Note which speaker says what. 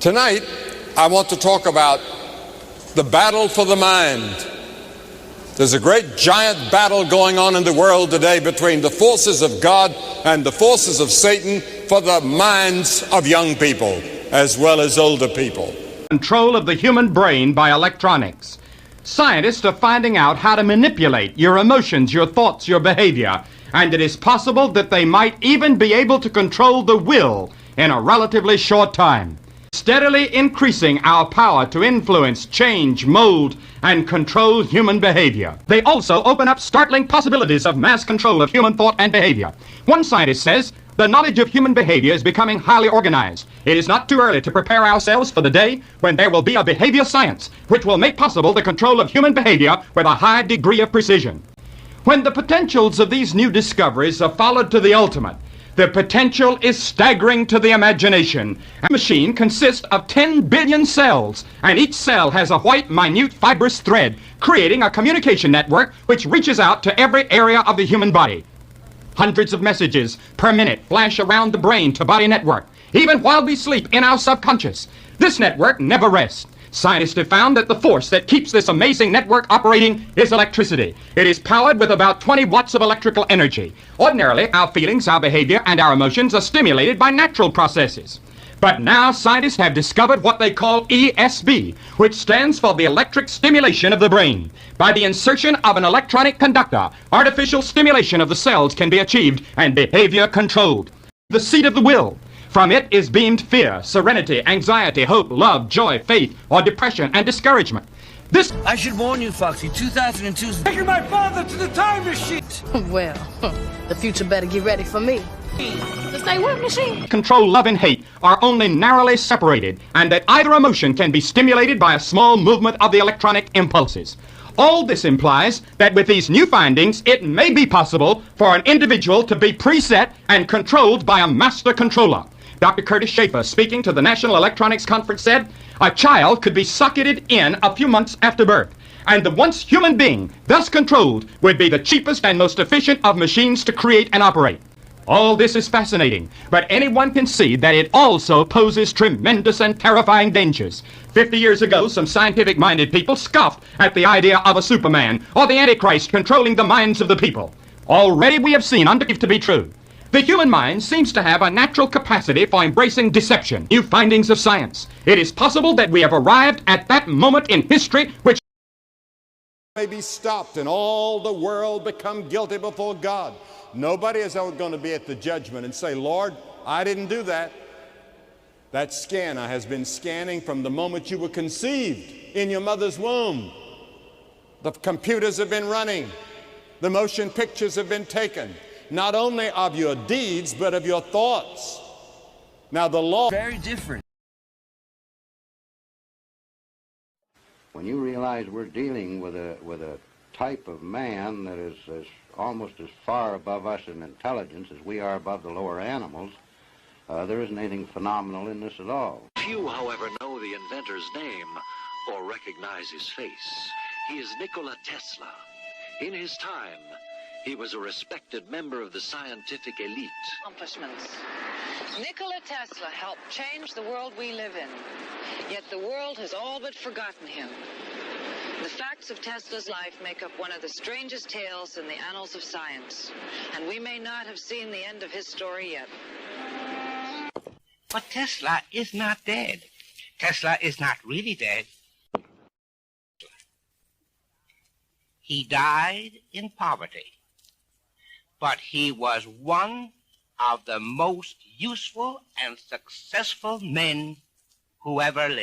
Speaker 1: Tonight, I want to talk about the battle for the mind. There's a great giant battle going on in the world today between the forces of God and the forces of Satan for the minds of young people as well as older people.
Speaker 2: Control of the human brain by electronics. Scientists are finding out how to manipulate your emotions, your thoughts, your behavior, and it is possible that they might even be able to control the will in a relatively short time, steadily increasing our power to influence, change, mold, and control human behavior. They also open up startling possibilities of mass control of human thought and behavior. One scientist says, the knowledge of human behavior is becoming highly organized. It is not too early to prepare ourselves for the day when there will be a behavior science which will make possible the control of human behavior with a high degree of precision. When the potentials of these new discoveries are followed to the ultimate, the potential is staggering to the imagination. A machine consists of 10 billion cells, and each cell has a white, minute, fibrous thread, creating a communication network which reaches out to every area of the human body. Hundreds of messages per minute flash around the brain-to-body network, even while we sleep in our subconscious. This network never rests. Scientists have found that the force that keeps this amazing network operating is electricity. It is powered with about 20 watts of electrical energy. Ordinarily, our feelings, our behavior, and our emotions are stimulated by natural processes. But now scientists have discovered what they call ESB, which stands for the electric stimulation of the brain. By the insertion of an electronic conductor, artificial stimulation of the cells can be achieved and behavior controlled. The seat of the will. From it is beamed fear, serenity, anxiety, hope, love, joy, faith, or depression and discouragement. This...
Speaker 3: I should warn you, Foxy, 2002 is taking my father to the time machine!
Speaker 4: Well, the future better get ready for me. The same work machine.
Speaker 2: Control, love, and hate are only narrowly separated, and that either emotion can be stimulated by a small movement of the electronic impulses. All this implies that with these new findings, it may be possible for an individual to be preset and controlled by a master controller. Dr. Curtis Schaefer, speaking to the National Electronics Conference, said, a child could be socketed in a few months after birth, and the once human being, thus controlled, would be the cheapest and most efficient of machines to create and operate. All this is fascinating, but anyone can see that it also poses tremendous and terrifying dangers. 50 years ago, some scientific-minded people scoffed at the idea of a Superman or the Antichrist controlling the minds of the people. Already we have seen unbelieved to be true. The human mind seems to have a natural capacity for embracing deception. New findings of science. It is possible that we have arrived at that moment in history which
Speaker 1: may be stopped and all the world become guilty before God. Nobody is ever going to be at the judgment and say, Lord, I didn't do that. That scanner has been scanning from the moment you were conceived in your mother's womb. The computers have been running. The motion pictures have been taken. Not only of your deeds, but of your thoughts. Now the law...
Speaker 3: very different.
Speaker 5: When you realize we're dealing with a type of man that is almost as far above us in intelligence as we are above the lower animals, there isn't anything phenomenal in this at all.
Speaker 6: Few, however, know the inventor's name or recognize his face. He is Nikola Tesla. In his time, he was a respected member of the scientific elite.
Speaker 7: Accomplishments. Nikola Tesla helped change the world we live in, yet the world has all but forgotten him. The facts of Tesla's life make up one of the strangest tales in the annals of science, and we may not have seen the end of his story yet.
Speaker 8: But Tesla is not dead. Tesla is not really dead. He died in poverty. But he was one of the most useful and successful men who ever lived.